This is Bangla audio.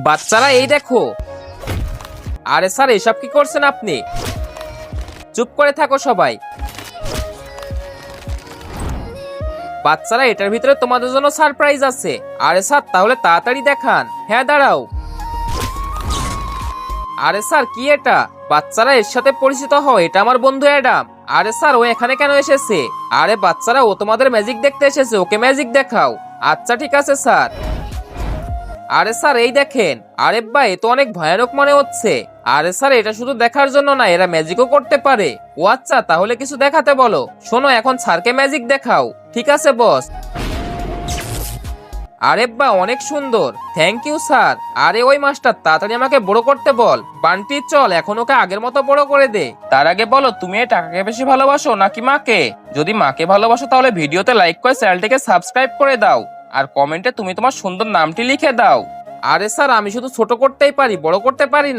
বাচ্চারা এই দেখো। আরে স্যার এসব কি করছেন আপনি? চুপ করে থাকো সবাই। বাচ্চারা এটার ভিতরে তোমাদের জন্য সারপ্রাইজ আছে। আরে স্যার তাহলে তাড়াতাড়ি দেখান। হ্যাঁ দাঁড়াও। আরে স্যার কি এটা? বাচ্চারা এর সাথে পরিচিত হও, এটা আমার বন্ধু অ্যাডাম। আরে স্যার ও এখানে কেন এসেছে? আরে বাচ্চারা ও তোমাদের ম্যাজিক দেখতে এসেছে, ওকে ম্যাজিক দেখাও। আচ্ছা ঠিক আছে স্যার। আরে স্যার এই দেখেন। আরে ভাই এ তো অনেক ভয়ানক মনে হচ্ছে। আরে স্যার এটা শুধু দেখার জন্য না, এরা ম্যাজিকও করতে পারে। ও আচ্ছা তাহলে কিছু দেখাতে বলো। শোনো এখন স্যারকে ম্যাজিক দেখাও। ঠিক আছে বস। আরে বা অনেক সুন্দর, থ্যাংক ইউ স্যার। আরে ওই মাস্টার তাড়াতাড়ি আমাকে বড় করতে বল। বান্টি চল এখন ওকে আগের মতো বড় করে দে। তার আগে বলো তুমি এই টাকাকে বেশি ভালোবাসো নাকি মাকে? যদি মাকে ভালোবাসো তাহলে ভিডিওতে লাইক করে চ্যানেলটিকে সাবস্ক্রাইব করে দাও। আর কমেন্টে তুমি তোমার সুন্দর নামটি লিখে দাও। আরে স্যার আমি শুধু ছোট করতেই পারি, বড় করতে পারি না।